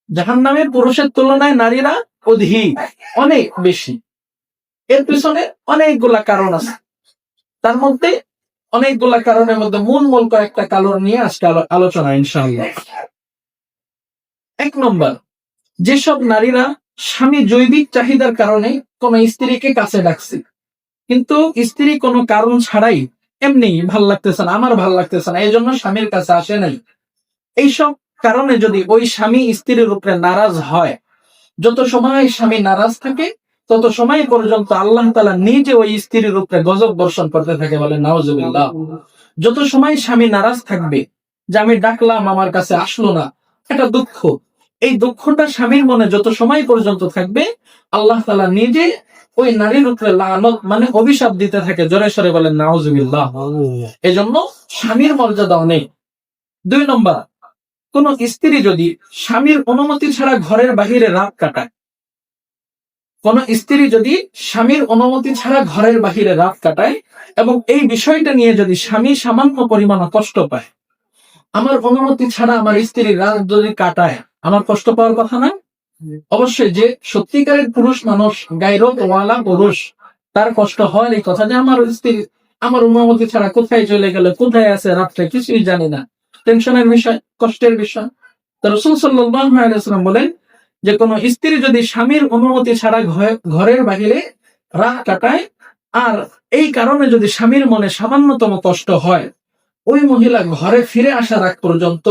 জাহান্নামের পুরুষের তুলনায় নারীরা অধিক, অনেক বেশি। এর পিছনে অনেকগুলা কারণ আছে, তার মধ্যে অনেকগুলা কারণের মধ্যে মূল কয়েকটা কারণ নিয়ে আজকে আলোচনা ইনশাআল্লাহ। 1 নম্বর, যেসব নারীরা স্বামী জৈবিক চাহিদার কারণে কোন স্ত্রীকে কাছে ডাকছে, কিন্তু স্ত্রী কোনো কারণ ছাড়াই এমনি ভাল লাগতেছে না, আমার ভাল লাগতেছে না, এই জন্য স্বামীর কাছে আসে নাই, এইসব কারণে যদি ওই স্বামী স্ত্রীর উপরে নারাজ হয়, যত সময় স্বামী নারাজ থাকে তত সময় পর্যন্ত আল্লাহ তাআলা নিজে ওই স্ত্রীর উপরে গজব বর্ষণ করতে থাকে, বলে নাউজুবিল্লাহ। যত সময় স্বামী নারাজ থাকবে যে আমি ডাকলাম আমার কাছে আসলো না, এটা দুঃখ, এই দুঃখটা স্বামীর মনে যত সময় পর্যন্ত থাকবে আল্লাহ তাআলা নিজে ওই নারীর উপরে লানত মানে অভিশাপ দিতে থাকে, জোরে সরে বলেন নাউজুবিল্লাহ। এজন্য স্বামীর মর্যাদা অনেক। 2 নম্বর, কোন স্ত্রী যদি স্বামীর অনুমতি ছাড়া ঘরের বাহিরে রাত কাটায়, কোন স্ত্রী যদি স্বামীর অনুমতি ছাড়া ঘরের বাহিরে রাত কাটায় এবং এই বিষয়টা নিয়ে যদি স্বামী সামান্য পরিমাণ কষ্ট পায়, আমার অনুমতি ছাড়া আমার স্ত্রী রাত যদি কাটায়, আমার কষ্ট পাওয়ার কথা না? অবশ্যই যে সত্যিকারের পুরুষ মানুষ, গায়রত ওয়ালা পুরুষ, তার কষ্ট হয় এই কথা যে আমার স্ত্রী আমার অনুমতি ছাড়া কোথায় চলে গেল, কোথায় আছে রাত্রে, কিছুই জানি না, টেনশনের বিষয়, কষ্টের বিষয়। তো রাসূল সাল্লাল্লাহু আলাইহি ওয়াসাল্লাম বলেন যে কোন স্ত্রী যদি স্বামীর অনুমতি ছাড়া ঘরের বাহিরে রাত কাটায় আর এই কারণে যদি স্বামীর মনে সামান্যতম কষ্ট হয়, ওই মহিলা ঘরে ফিরে আসার আগ পর্যন্ত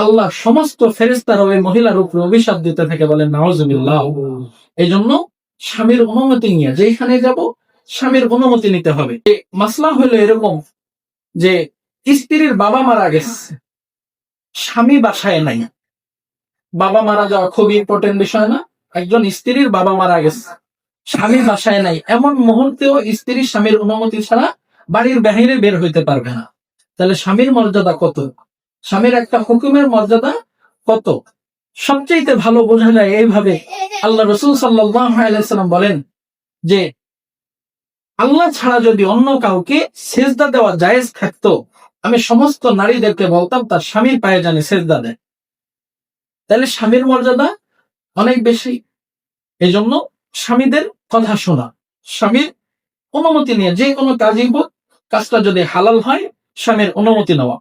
আল্লাহ সমস্ত ফেরেশতারা ওই মহিলার উপরে অভিশাপ দিতে থাকে, বলেন নাউজুবিল্লাহ। এই জন্য স্বামীর অনুমতি নিয়ে যেখানে যাব স্বামীর অনুমতি নিতে হবে। মাসলা হলো এরকম যে স্ত্রীর বাবা মারা গেছে, স্বামী বাসায় নাই, বাবা মারা যাওয়া খুব ইম্পর্টেন্ট বিষয় না? একজন স্ত্রীর বাবা মারা গেছে, স্বামী বাসায় নাই, এমন মুহূর্তেও স্ত্রী স্বামীর অনুমতি ছাড়া বাড়ির বাহিরে বের হইতে পারবে না। তাহলে স্বামীর মর্যাদা কত, স্বামীর একটা হুকুমের মর্যাদা কত, সবচেয়ে ভালো বোঝা যায় এইভাবে। আল্লাহ রাসূল সাল্লাল্লাহু আলাইহি ওয়াসাল্লাম বলেন যে আল্লাহ ছাড়া যদি অন্য কাউকে সেজদা দেওয়া জায়েজ থাকতো, আমি সমস্ত নারীদেরকে বলতাম তার স্বামীর পায়ে জানি সেজদা দেয়। তাহলে স্বামীর মর্যাদা অনেক বেশি। এই জন্য স্বামীদের কথা শোনা, স্বামীর অনুমতি নিয়ে যে কোনো কাজই হোক, কাজটা যদি হালাল হয় স্বামীর অনুমতি নেওয়া।